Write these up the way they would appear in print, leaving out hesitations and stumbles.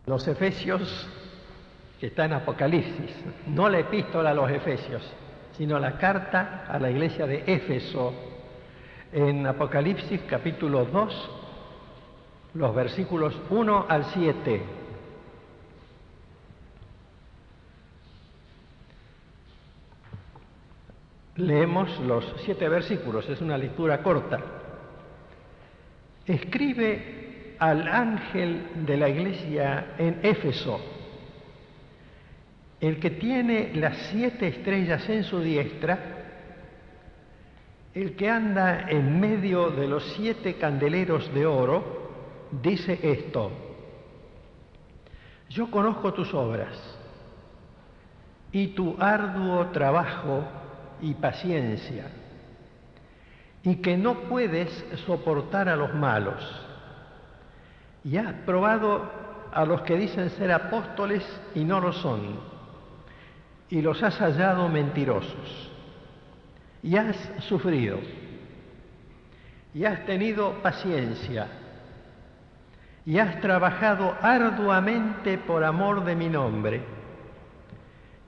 Los Efesios, que está en Apocalipsis, no la epístola a los Efesios, sino la carta a la iglesia de Éfeso, en Apocalipsis capítulo 2, los versículos 1 al 7. Leemos los 7 versículos, es una lectura corta. Escribe al ángel de la iglesia en Éfeso, el que tiene las 7 estrellas en su diestra, el que anda en medio de los 7 candeleros de oro, dice esto: yo conozco tus obras y tu arduo trabajo y paciencia, y que no puedes soportar a los malos, y has probado a los que dicen ser apóstoles y no lo son, y los has hallado mentirosos, y has sufrido, y has tenido paciencia, y has trabajado arduamente por amor de mi nombre,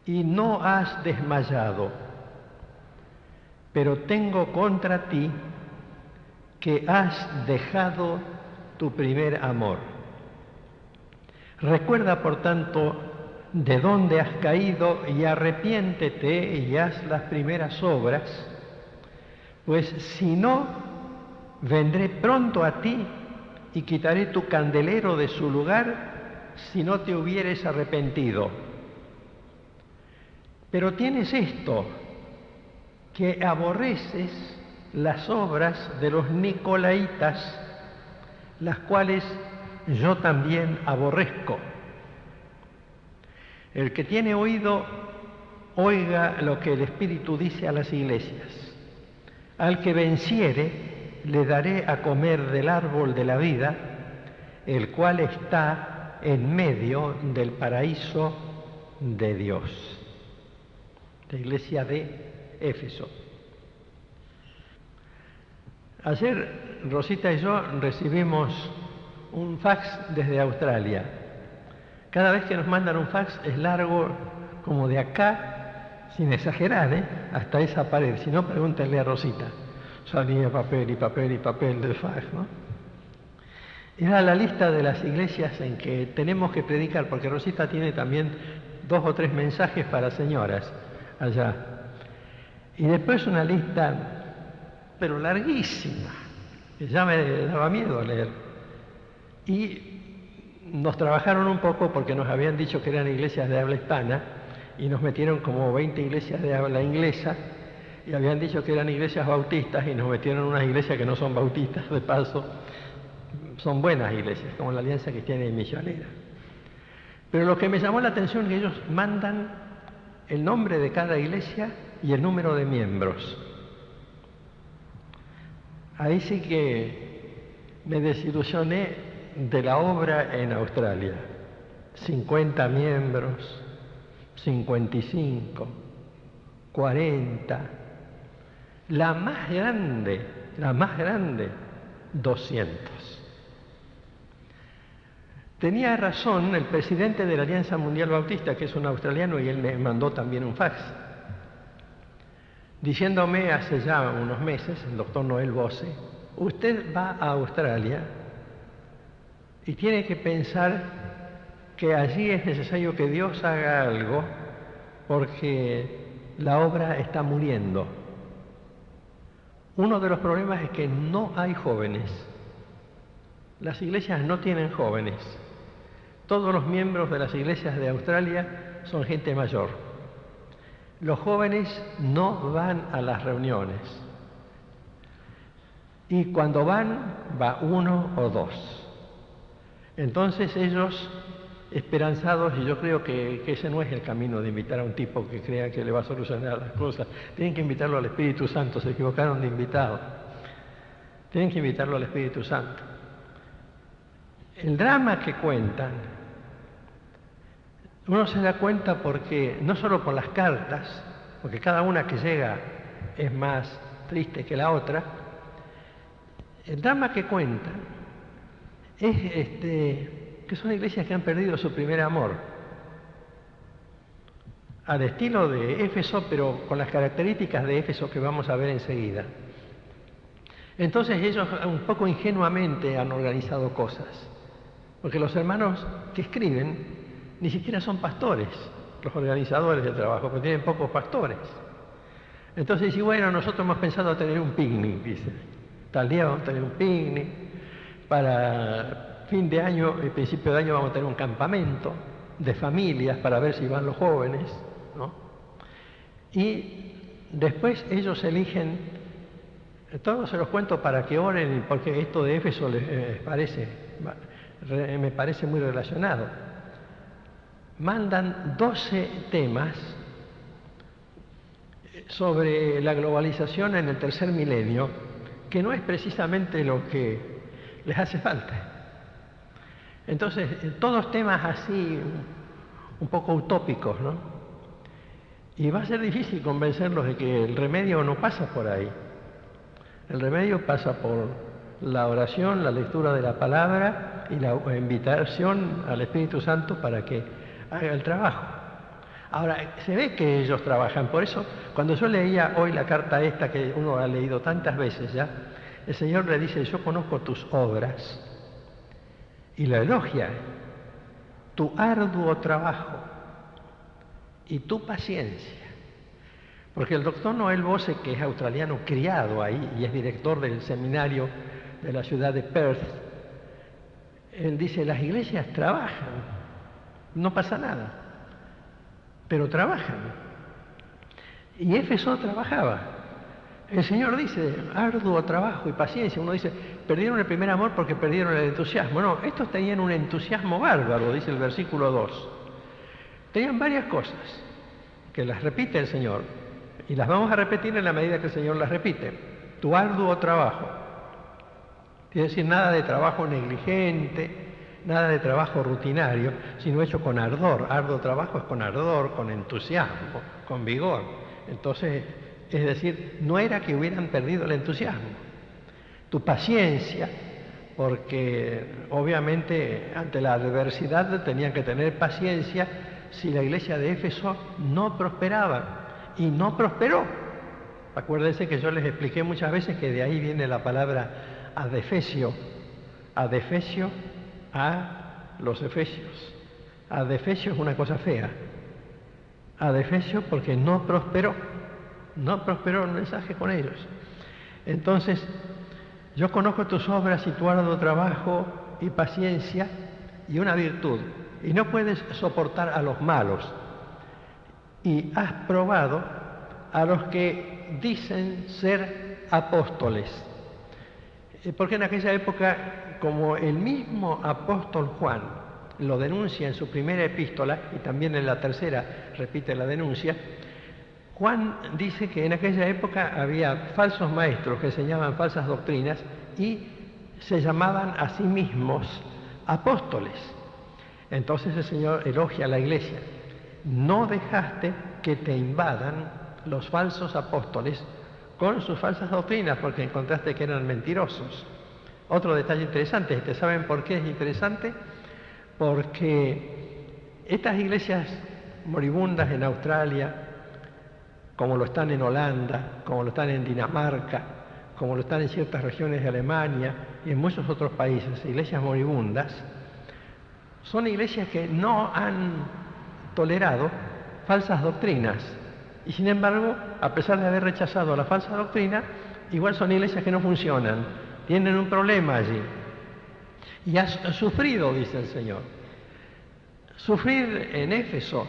y no has desmayado. Pero tengo contra ti que has dejado tu primer amor. Recuerda, por tanto, de dónde has caído y arrepiéntete y haz las primeras obras, pues si no, vendré pronto a ti y quitaré tu candelero de su lugar si no te hubieres arrepentido. Pero tienes esto, que aborreces las obras de los nicolaitas, las cuales yo también aborrezco. El que tiene oído, oiga lo que el Espíritu dice a las iglesias. Al que venciere, le daré a comer del árbol de la vida, el cual está en medio del paraíso de Dios. La iglesia de Éfeso. Ayer Rosita y yo recibimos un fax desde Australia. Cada vez que nos mandan un fax es largo como de acá, sin exagerar, hasta esa pared. Si no, pregúntenle a Rosita. Salía papel y papel y papel del fax, ¿no? Era la lista de las iglesias en que tenemos que predicar, porque Rosita tiene también 2 o 3 mensajes para señoras allá. Y después una lista, pero larguísima, que ya me daba miedo leer. Y nos trabajaron un poco porque nos habían dicho que eran iglesias de habla hispana y nos metieron como 20 iglesias de habla inglesa y habían dicho que eran iglesias bautistas y nos metieron unas iglesias que no son bautistas, de paso. Son buenas iglesias, como la Alianza Cristiana y Misionera. Pero lo que me llamó la atención es que ellos mandan el nombre de cada iglesia y el número de miembros. Ahí sí que me desilusioné de la obra en Australia. 50 miembros, 55, 40. La más grande, 200. Tenía razón el presidente de la Alianza Mundial Bautista, que es un australiano, y él me mandó también un fax, diciéndome hace ya unos meses, el doctor Noel Bose, usted va a Australia y tiene que pensar que allí es necesario que Dios haga algo porque la obra está muriendo. Uno de los problemas es que no hay jóvenes. Las iglesias no tienen jóvenes. Todos los miembros de las iglesias de Australia son gente mayor. Los jóvenes no van a las reuniones. Y cuando van, va 1 o 2. Entonces ellos, esperanzados, y yo creo que ese no es el camino de invitar a un tipo que crea que le va a solucionar las cosas. Tienen que invitarlo al Espíritu Santo, se equivocaron de invitado. Tienen que invitarlo al Espíritu Santo. El drama que cuentan, uno se da cuenta porque, no solo por las cartas, porque cada una que llega es más triste que la otra, el drama que cuentan es que son iglesias que han perdido su primer amor. Al estilo de Éfeso, pero con las características de Éfeso que vamos a ver enseguida. Entonces ellos un poco ingenuamente han organizado cosas, porque los hermanos que escriben ni siquiera son pastores, los organizadores del trabajo, porque tienen pocos pastores. Entonces dice, bueno, nosotros hemos pensado tener un picnic, dice. Tal día vamos a tener un picnic, para fin de año, el principio de año vamos a tener un campamento de familias para ver si van los jóvenes, ¿no? Y después ellos eligen, todo se los cuento para que oren, porque esto de Éfeso me parece muy relacionado. Mandan 12 temas sobre la globalización en el tercer milenio, que no es precisamente lo que les hace falta. Entonces, todos temas así, un poco utópicos, ¿no? Y va a ser difícil convencerlos de que el remedio no pasa por ahí. El remedio pasa por la oración, la lectura de la palabra y la invitación al Espíritu Santo para que haga el trabajo. Ahora, se ve que ellos trabajan, por eso, cuando yo leía hoy la carta esta, que uno ha leído tantas veces ya, el Señor le dice, yo conozco tus obras, y la elogia, tu arduo trabajo y tu paciencia. Porque el doctor Noel Bose, que es australiano, criado ahí, y es director del seminario de la ciudad de Perth, él dice, las iglesias trabajan, no pasa nada, pero trabajan. Y Éfeso trabajaba. El Señor dice, arduo trabajo y paciencia. Uno dice, perdieron el primer amor porque perdieron el entusiasmo. No, estos tenían un entusiasmo bárbaro, dice el versículo 2. Tenían varias cosas, que las repite el Señor, y las vamos a repetir en la medida que el Señor las repite. Tu arduo trabajo. Quiere decir, nada de trabajo negligente, nada de trabajo rutinario, sino hecho con ardor. Arduo trabajo es con ardor, con entusiasmo, con vigor. Entonces, es decir, no era que hubieran perdido el entusiasmo. Tu paciencia, porque obviamente ante la adversidad tenían que tener paciencia si la iglesia de Éfeso no prosperaba, y no prosperó. Acuérdense que yo les expliqué muchas veces que de ahí viene la palabra adefesio, adefesio a los efesios. Adefesio es una cosa fea. Adefesio porque no prosperó el mensaje con ellos. Entonces, yo conozco tus obras y tu arduo trabajo y paciencia y una virtud, y no puedes soportar a los malos, y has probado a los que dicen ser apóstoles. Porque en aquella época, como el mismo apóstol Juan lo denuncia en su primera epístola, y también en la tercera repite la denuncia, Juan dice que en aquella época había falsos maestros que enseñaban falsas doctrinas y se llamaban a sí mismos apóstoles. Entonces el Señor elogia a la iglesia. No dejaste que te invadan los falsos apóstoles con sus falsas doctrinas, porque encontraste que eran mentirosos. Otro detalle interesante, ¿saben por qué es interesante? Porque estas iglesias moribundas en Australia, como lo están en Holanda, como lo están en Dinamarca, como lo están en ciertas regiones de Alemania y en muchos otros países, iglesias moribundas, son iglesias que no han tolerado falsas doctrinas. Y sin embargo, a pesar de haber rechazado la falsa doctrina, igual son iglesias que no funcionan, tienen un problema allí. Y has sufrido, dice el Señor. Sufrir en Éfeso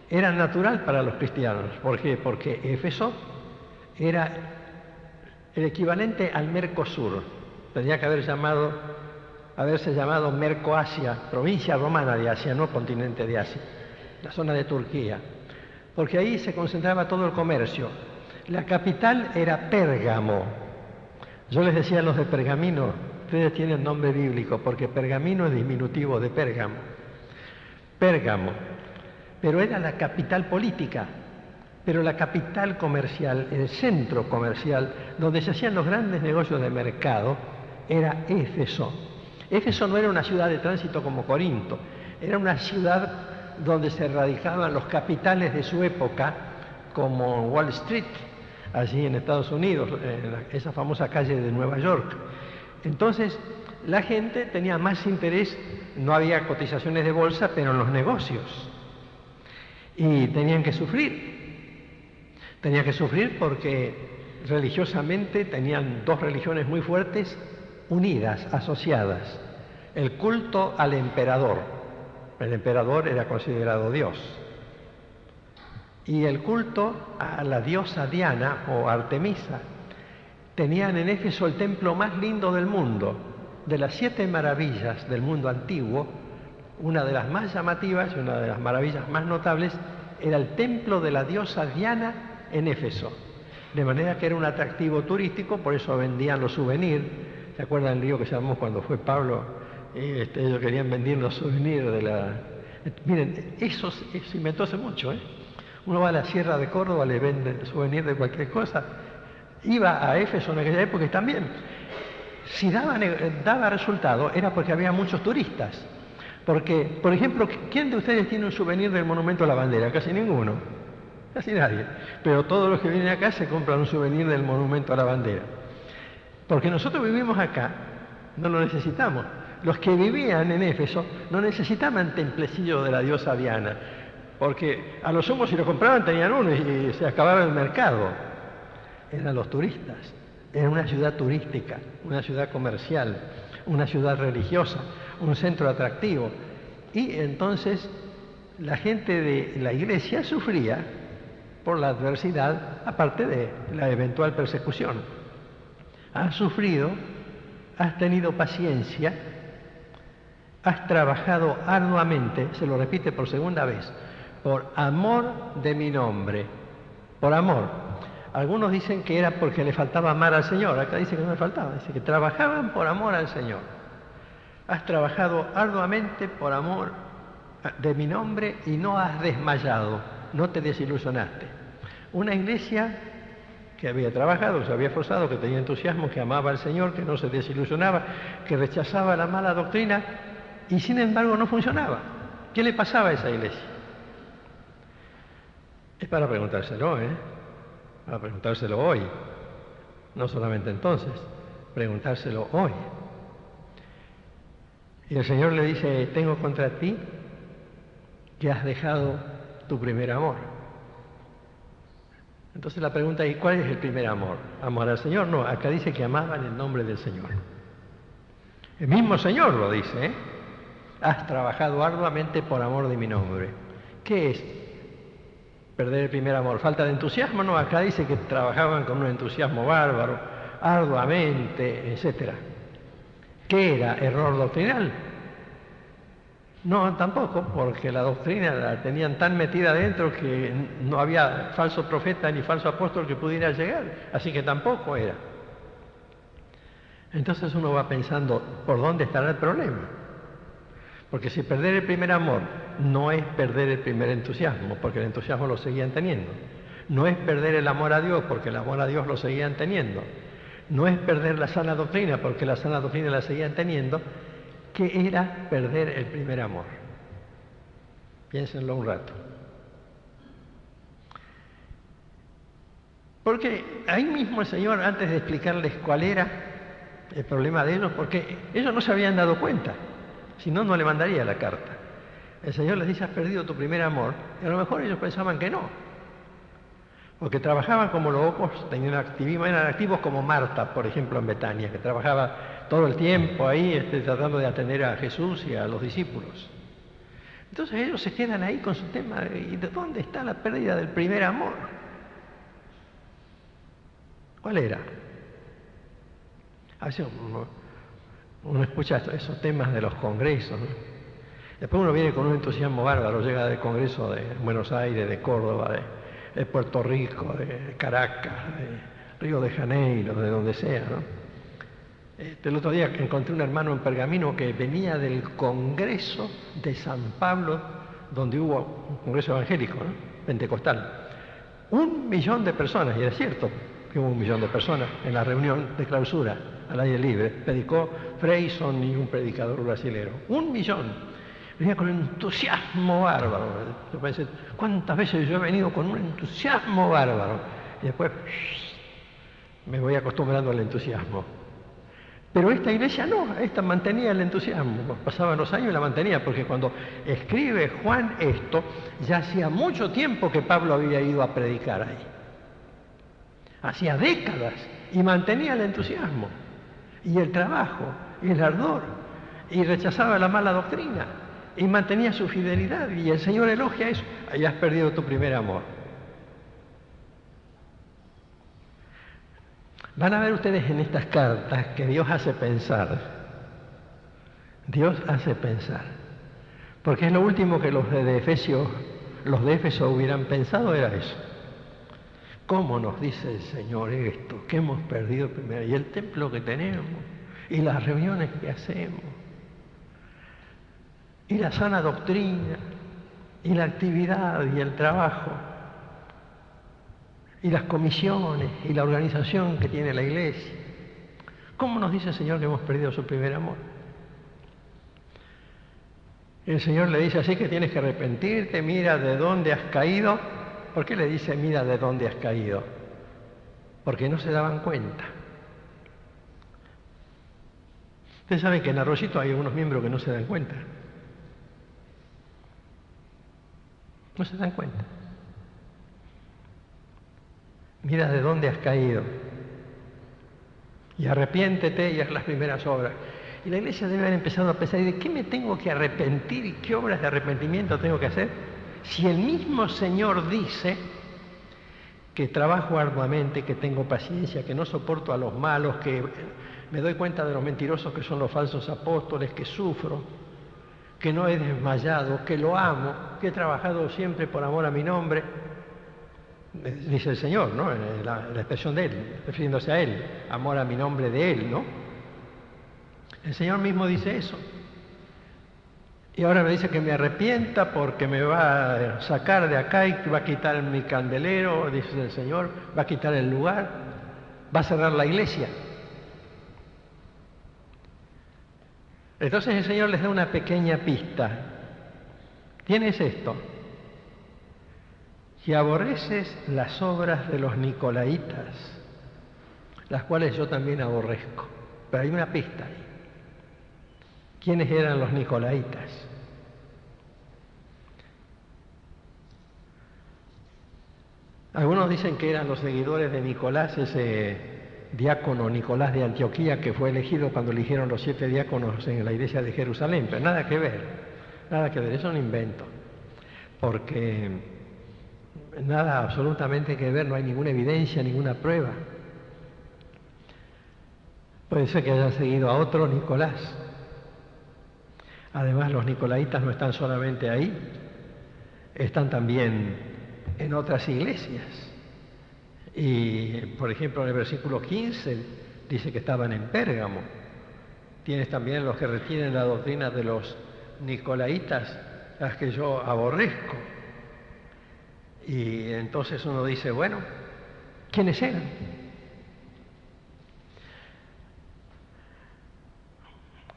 era natural para los cristianos. ¿Por qué? Porque Éfeso era el equivalente al Mercosur. Tendría que haberse llamado Mercoasia, provincia romana de Asia, no continente de Asia, la zona de Turquía. Porque ahí se concentraba todo el comercio. La capital era Pérgamo. Yo les decía a los de Pergamino, ustedes tienen nombre bíblico, porque Pergamino es diminutivo de Pérgamo. Pérgamo. Pero era la capital política, pero la capital comercial, el centro comercial, donde se hacían los grandes negocios de mercado, era Éfeso. Éfeso no era una ciudad de tránsito como Corinto, era una ciudad donde se radicaban los capitales de su época, como Wall Street, allí en Estados Unidos, en esa famosa calle de Nueva York. Entonces, la gente tenía más interés, no había cotizaciones de bolsa, pero en los negocios. Y tenían que sufrir. Tenían que sufrir porque religiosamente tenían dos religiones muy fuertes, unidas, asociadas. El culto al emperador. El emperador era considerado Dios. Y el culto a la diosa Diana o Artemisa. Tenían en Éfeso el templo más lindo del mundo. De las 7 maravillas del mundo antiguo, una de las más llamativas y una de las maravillas más notables era el templo de la diosa Diana en Éfeso. De manera que era un atractivo turístico, por eso vendían los souvenirs. ¿Se acuerdan el lío que se llamó cuando fue Pablo? Ellos querían vender los souvenirs de la... Miren, eso se inventó hace mucho, ¿eh? Uno va a la Sierra de Córdoba, le venden souvenirs de cualquier cosa. Iba a Éfeso en aquella época y también. Si daba resultado, era porque había muchos turistas. Porque, por ejemplo, ¿quién de ustedes tiene un souvenir del Monumento a la Bandera? Casi ninguno. Casi nadie. Pero todos los que vienen acá se compran un souvenir del Monumento a la Bandera. Porque nosotros vivimos acá, no lo necesitamos. Los que vivían en Éfeso no necesitaban templecillo de la diosa Diana, porque a lo sumo si lo compraban tenían uno y se acababa el mercado. Eran los turistas. Era una ciudad turística, una ciudad comercial, una ciudad religiosa, un centro atractivo. Y entonces la gente de la iglesia sufría por la adversidad, aparte de la eventual persecución. Has sufrido, has tenido paciencia, has trabajado arduamente, se lo repite por segunda vez, por amor de mi nombre, por amor. Algunos dicen que era porque le faltaba amar al Señor, acá dice que no le faltaba, dice que trabajaban por amor al Señor. Has trabajado arduamente por amor de mi nombre y no has desmayado, no te desilusionaste. Una iglesia que había trabajado, que se había esforzado, que tenía entusiasmo, que amaba al Señor, que no se desilusionaba, que rechazaba la mala doctrina y sin embargo no funcionaba. ¿Qué le pasaba a esa iglesia? Es para preguntárselo, para preguntárselo hoy, no solamente entonces, preguntárselo hoy. Y el Señor le dice, tengo contra ti que has dejado tu primer amor. Entonces la pregunta es, ¿cuál es el primer amor? ¿Amor al Señor? No, acá dice que amaban el nombre del Señor. El mismo Señor lo dice, ¿eh? Has trabajado arduamente por amor de mi nombre. ¿Qué es perder el primer amor? ¿Falta de entusiasmo? No, acá dice que trabajaban con un entusiasmo bárbaro, arduamente, etc. ¿Qué era? ¿Error doctrinal? No, tampoco, porque la doctrina la tenían tan metida adentro que no había falso profeta ni falso apóstol que pudiera llegar, así que tampoco era. Entonces uno va pensando, ¿por dónde estará el problema? Porque si perder el primer amor no es perder el primer entusiasmo, porque el entusiasmo lo seguían teniendo. No es perder el amor a Dios, porque el amor a Dios lo seguían teniendo. No es perder la sana doctrina, porque la sana doctrina la seguían teniendo. ¿Qué era perder el primer amor? Piénsenlo un rato. Porque ahí mismo el Señor, antes de explicarles cuál era el problema de ellos, porque ellos no se habían dado cuenta, si no, no le mandaría la carta. El Señor les dice, has perdido tu primer amor, y a lo mejor ellos pensaban que no, porque trabajaban como locos, tenían activismo, eran activos como Marta, por ejemplo, en Betania, que trabajaba todo el tiempo ahí tratando de atender a Jesús y a los discípulos. Entonces ellos se quedan ahí con su tema, ¿y de dónde está la pérdida del primer amor? ¿Cuál era? A veces uno escucha esos temas de los congresos, ¿no? Después uno viene con un entusiasmo bárbaro, llega del congreso de Buenos Aires, de Córdoba, de Puerto Rico, de Caracas, de Río de Janeiro, de donde sea, ¿no? El otro día encontré un hermano en Pergamino que venía del Congreso de San Pablo, donde hubo un congreso evangélico, ¿no? Pentecostal. 1 millón de personas, y era cierto que hubo 1 millón de personas en la reunión de clausura. al aire libre. Predicó Freyson y un predicador brasilero. 1 millón. Venía con un entusiasmo bárbaro. Yo pensé, ¿cuántas veces yo he venido con un entusiasmo bárbaro? Y después me voy acostumbrando al entusiasmo. Pero esta iglesia no, esta mantenía el entusiasmo. Pasaban los años y la mantenía, porque cuando escribe Juan esto, ya hacía mucho tiempo que Pablo había ido a predicar ahí. Hacía décadas, y mantenía el entusiasmo, y el trabajo, y el ardor, y rechazaba la mala doctrina, y mantenía su fidelidad, y el Señor elogia eso. Ahí has perdido tu primer amor. Van a ver ustedes en estas cartas que Dios hace pensar. Dios hace pensar. Porque es lo último que los de Éfeso hubieran pensado, era eso. ¿Cómo nos dice el Señor esto? Que hemos perdido primero. Y el templo que tenemos, y las reuniones que hacemos, y la sana doctrina, y la actividad y el trabajo, y las comisiones, y la organización que tiene la iglesia. ¿Cómo nos dice el Señor que hemos perdido su primer amor? El Señor le dice así que tienes que arrepentirte, mira de dónde has caído. ¿Por qué le dice mira de dónde has caído? Porque no se daban cuenta. Ustedes saben que en Arroyito hay algunos miembros que no se dan cuenta. No se dan cuenta. Mira de dónde has caído. Y arrepiéntete y haz las primeras obras. Y la iglesia debe haber empezado a pensar, ¿de qué me tengo que arrepentir y qué obras de arrepentimiento tengo que hacer? Si el mismo Señor dice que trabajo arduamente, que tengo paciencia, que no soporto a los malos, que me doy cuenta de los mentirosos que son los falsos apóstoles, que sufro, que no he desmayado, que lo amo, que he trabajado siempre por amor a mi nombre, dice el Señor, ¿no? La expresión de Él, refiriéndose a Él, amor a mi nombre de Él, ¿no? El Señor mismo dice eso. Y ahora me dice que me arrepienta porque me va a sacar de acá y va a quitar mi candelero, dice el Señor, va a quitar el lugar, va a cerrar la iglesia. Entonces el Señor les da una pequeña pista. Tienes esto, que aborreces las obras de los nicolaitas, las cuales yo también aborrezco. Pero hay una pista ahí. ¿Quiénes eran los nicolaitas? Algunos dicen que eran los seguidores de Nicolás, ese diácono Nicolás de Antioquía que fue elegido cuando eligieron los 7 diáconos en la iglesia de Jerusalén, pero nada que ver, eso es un invento, porque nada absolutamente que ver, no hay ninguna evidencia, ninguna prueba. Puede ser que hayan seguido a otro Nicolás. Además, los nicolaitas no están solamente ahí, están también en otras iglesias. Y, por ejemplo, en el versículo 15 dice que estaban en Pérgamo. Tienes también los que retienen la doctrina de los nicolaitas, las que yo aborrezco. Y entonces uno dice, bueno, ¿quiénes eran?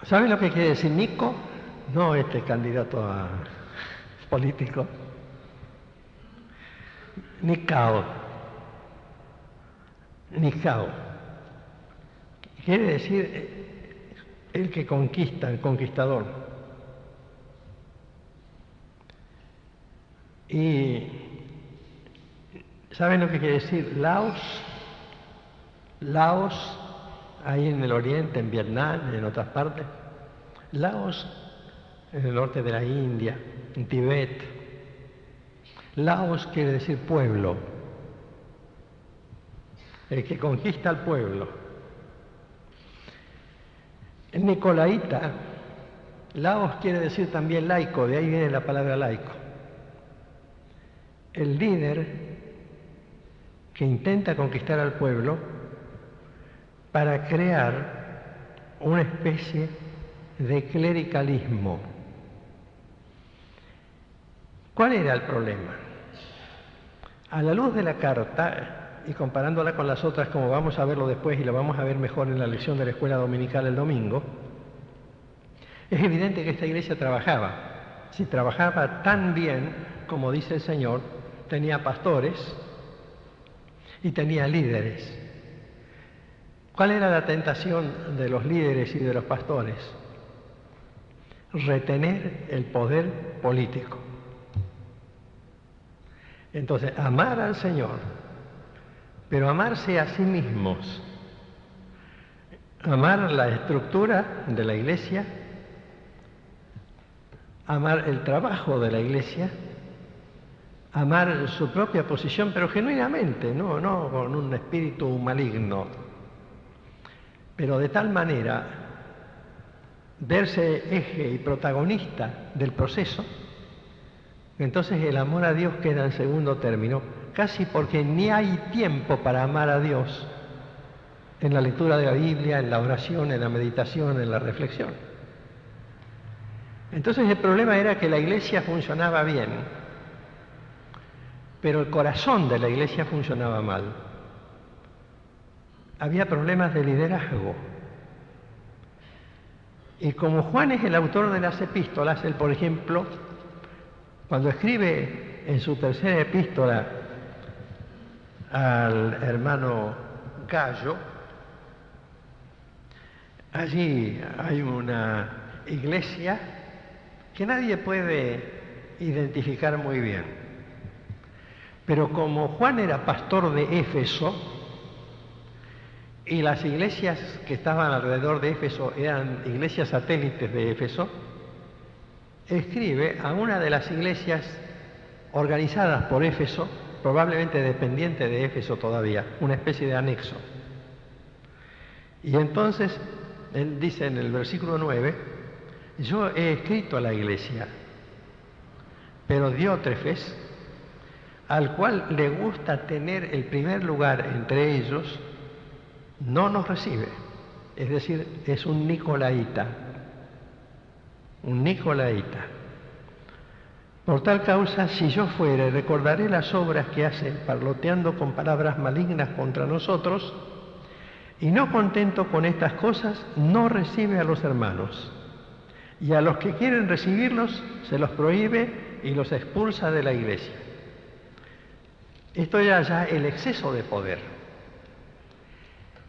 ¿Saben lo que quiere decir Nico? No este candidato a político. Nicao. Quiere decir el que conquista, el conquistador. Y ¿saben lo que quiere decir Laos? Laos, ahí en el oriente, en Vietnam y en otras partes. Laos, en el norte de la India, en Tibet. Laos quiere decir pueblo, el que conquista al pueblo. El nicolaita, Laos quiere decir también laico, de ahí viene la palabra laico. El líder que intenta conquistar al pueblo para crear una especie de clericalismo. ¿Cuál era el problema? A la luz de la carta, y comparándola con las otras, como vamos a verlo después y lo vamos a ver mejor en la lección de la escuela dominical el domingo, es evidente que esta iglesia trabajaba. Si trabajaba tan bien como dice el Señor, tenía pastores y tenía líderes. ¿Cuál era la tentación de los líderes y de los pastores? Retener el poder político. Entonces, amar al Señor, pero amarse a sí mismos, amar la estructura de la iglesia, amar el trabajo de la iglesia, amar su propia posición, pero genuinamente, no con un espíritu maligno, pero de tal manera verse eje y protagonista del proceso, entonces el amor a Dios queda en segundo término, casi porque ni hay tiempo para amar a Dios en la lectura de la Biblia, en la oración, en la meditación, en la reflexión. Entonces el problema era que la iglesia funcionaba bien, pero el corazón de la iglesia funcionaba mal. Había problemas de liderazgo. Y como Juan es el autor de las epístolas, él, por ejemplo, cuando escribe en su tercera epístola al hermano Gallo, allí hay una iglesia que nadie puede identificar muy bien. Pero como Juan era pastor de Éfeso, y las iglesias que estaban alrededor de Éfeso eran iglesias satélites de Éfeso, escribe a una de las iglesias organizadas por Éfeso, probablemente dependiente de Éfeso todavía, una especie de anexo. Y entonces, él dice en el versículo 9, yo he escrito a la iglesia, pero Diótrefes, al cual le gusta tener el primer lugar entre ellos, no nos recibe. Es decir, es un nicolaíta. Un nicolaíta. Por tal causa, si yo fuere, recordaré las obras que hace, parloteando con palabras malignas contra nosotros, y no contento con estas cosas, no recibe a los hermanos. Y a los que quieren recibirlos, se los prohíbe y los expulsa de la iglesia. Esto era ya el exceso de poder.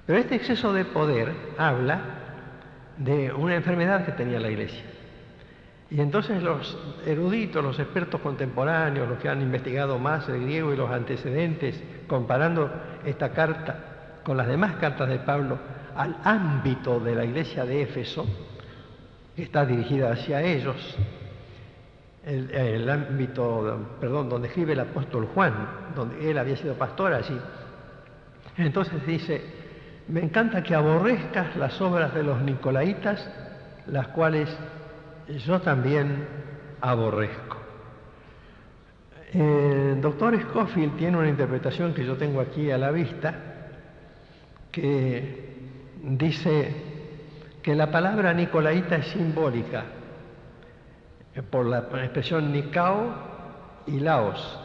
Pero este exceso de poder habla de una enfermedad que tenía la iglesia. Y entonces los eruditos, los expertos contemporáneos, los que han investigado más el griego y los antecedentes, comparando esta carta con las demás cartas de Pablo al ámbito de la iglesia de Éfeso, que está dirigida hacia ellos, el ámbito, donde escribe el apóstol Juan, donde él había sido pastor allí. Entonces dice, me encanta que aborrezcas las obras de los nicolaitas, las cuales yo también aborrezco. El doctor Scofield tiene una interpretación que yo tengo aquí a la vista, que dice que la palabra nicolaita es simbólica, por la expresión Nikao y Laos,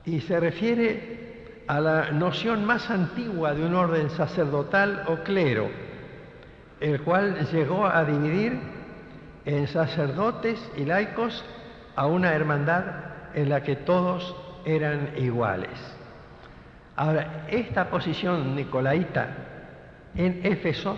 y se refiere a la noción más antigua de un orden sacerdotal o clero, el cual llegó a dividir en sacerdotes y laicos a una hermandad en la que todos eran iguales. Ahora, esta posición nicolaita en Éfeso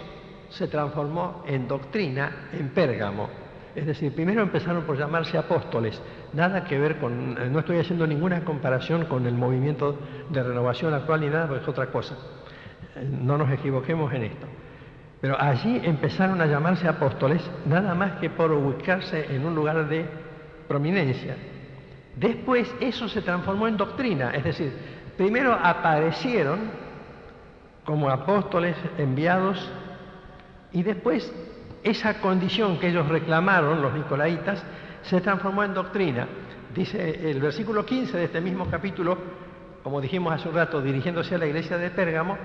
se transformó en doctrina en Pérgamo. Es decir, primero empezaron por llamarse apóstoles, nada que ver con, no estoy haciendo ninguna comparación con el movimiento de renovación actual ni nada, porque es otra cosa. No nos equivoquemos en esto. Pero allí empezaron a llamarse apóstoles, nada más que por ubicarse en un lugar de prominencia. Después eso se transformó en doctrina, es decir, primero aparecieron como apóstoles enviados y después esa condición que ellos reclamaron, los nicolaitas, se transformó en doctrina. Dice el versículo 15 de este mismo capítulo, como dijimos hace un rato, dirigiéndose a la iglesia de Pérgamo,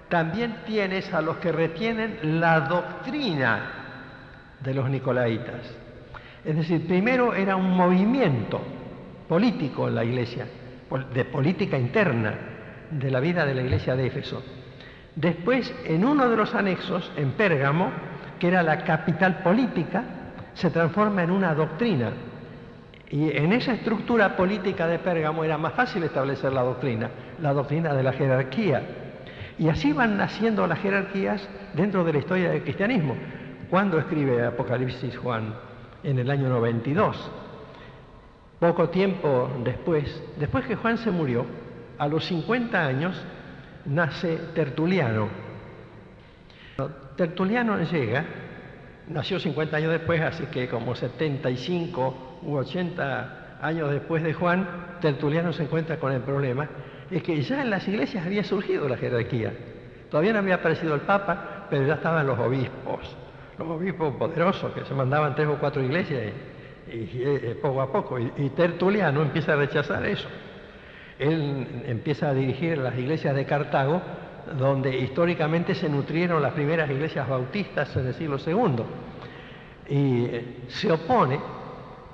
también tienes a los que retienen la doctrina de los nicolaitas. Es decir, primero era un movimiento político en la iglesia, de política interna, de la vida de la iglesia de Éfeso. Después, en uno de los anexos, en Pérgamo, que era la capital política, se transforma en una doctrina. Y en esa estructura política de Pérgamo era más fácil establecer la doctrina de la jerarquía. Y así van naciendo las jerarquías dentro de la historia del cristianismo. ¿Cuándo escribe Apocalipsis Juan? En el año 92. Poco tiempo después que Juan se murió, a los 50 años, nace Tertuliano. Tertuliano nació 50 años después, así que como 75 u 80 años después de Juan, Tertuliano se encuentra con el problema, es que ya en las iglesias había surgido la jerarquía. Todavía no había aparecido el Papa, pero ya estaban los obispos poderosos que se mandaban 3 o 4 iglesias y poco a poco. Y Tertuliano empieza a rechazar eso. Él empieza a dirigir las iglesias de Cartago, donde históricamente se nutrieron las primeras iglesias bautistas en el siglo II. Y se opone,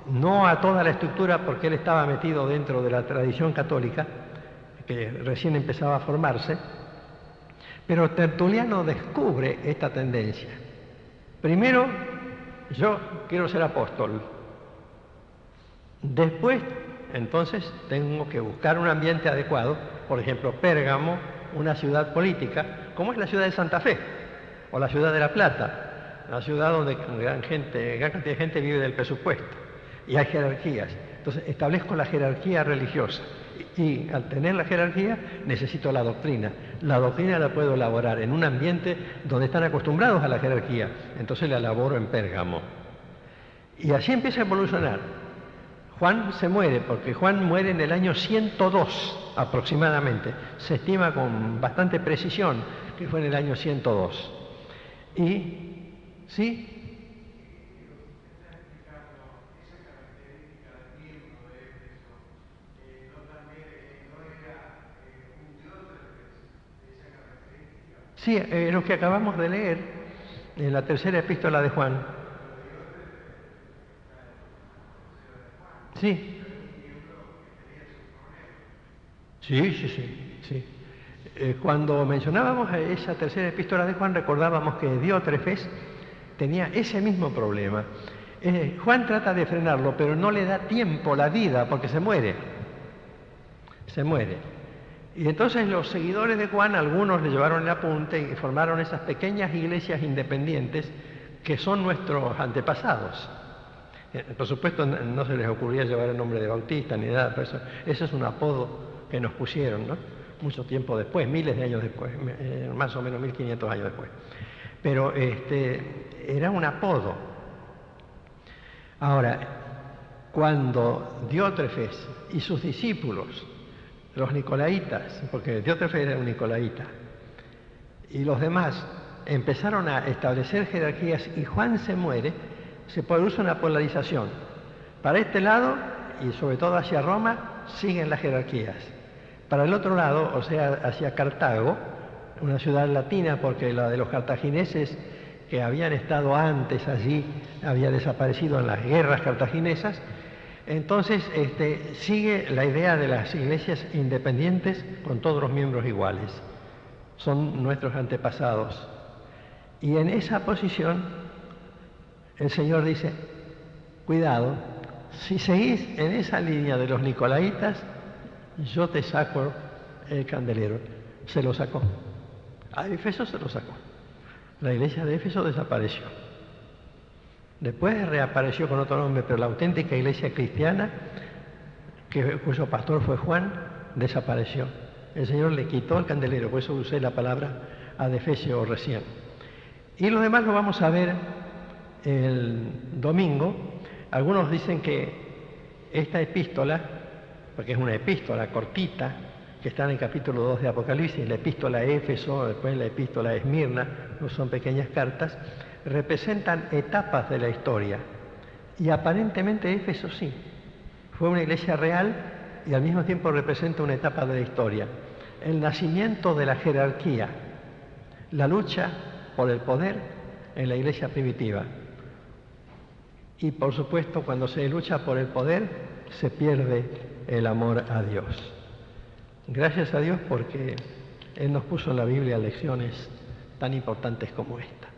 no a toda la estructura, porque él estaba metido dentro de la tradición católica, que recién empezaba a formarse, pero Tertuliano descubre esta tendencia. Primero, yo quiero ser apóstol. Después, entonces, tengo que buscar un ambiente adecuado, por ejemplo, Pérgamo, una ciudad política, como es la ciudad de Santa Fe, o la ciudad de La Plata, una ciudad donde gran cantidad de gente vive del presupuesto, y hay jerarquías. Entonces, establezco la jerarquía religiosa, y al tener la jerarquía, necesito la doctrina. La doctrina la puedo elaborar en un ambiente donde están acostumbrados a la jerarquía, entonces la elaboro en Pérgamo. Y así empieza a evolucionar. Juan se muere, porque Juan muere en el año 102 aproximadamente. Se estima con bastante precisión que fue en el año 102. Y, ¿sí? Sí, lo que acabamos de leer en la tercera epístola de Juan. Sí. Sí. Cuando mencionábamos esa tercera epístola de Juan, recordábamos que Diótrefes tenía ese mismo problema. Juan trata de frenarlo, pero no le da tiempo, la vida, porque se muere. Y entonces los seguidores de Juan, algunos le llevaron el apunte y formaron esas pequeñas iglesias independientes que son nuestros antepasados. Por supuesto, no se les ocurría llevar el nombre de Bautista ni nada, pero eso es un apodo que nos pusieron, ¿no? Mucho tiempo después, miles de años después, más o menos 1500 años después. Pero era un apodo. Ahora, cuando Diótrefes y sus discípulos, los nicolaitas, porque Diótrefes era un nicolaita, y los demás empezaron a establecer jerarquías y Juan se muere, se produce una polarización. Para este lado, y sobre todo hacia Roma, siguen las jerarquías. Para el otro lado, o sea, hacia Cartago, una ciudad latina, porque la de los cartagineses que habían estado antes allí había desaparecido en las guerras cartaginesas. Entonces sigue la idea de las iglesias independientes con todos los miembros iguales. Son nuestros antepasados. Y en esa posición el Señor dice, cuidado, si seguís en esa línea de los nicolaitas, yo te saco el candelero. Se lo sacó. A Éfeso se lo sacó. La iglesia de Éfeso desapareció. Después reapareció con otro nombre, pero la auténtica iglesia cristiana, cuyo pastor fue Juan, desapareció. El Señor le quitó el candelero, por eso usé la palabra adefesio recién. Y lo demás lo vamos a ver el domingo. Algunos dicen que esta epístola, porque es una epístola cortita, que está en el capítulo 2 de Apocalipsis, la epístola a Éfeso, después la epístola a Esmirna, no son pequeñas cartas, representan etapas de la historia. Y aparentemente Éfeso sí, fue una iglesia real y al mismo tiempo representa una etapa de la historia. El nacimiento de la jerarquía, la lucha por el poder en la iglesia primitiva. Y por supuesto, cuando se lucha por el poder, se pierde el amor a Dios. Gracias a Dios porque Él nos puso en la Biblia lecciones tan importantes como esta.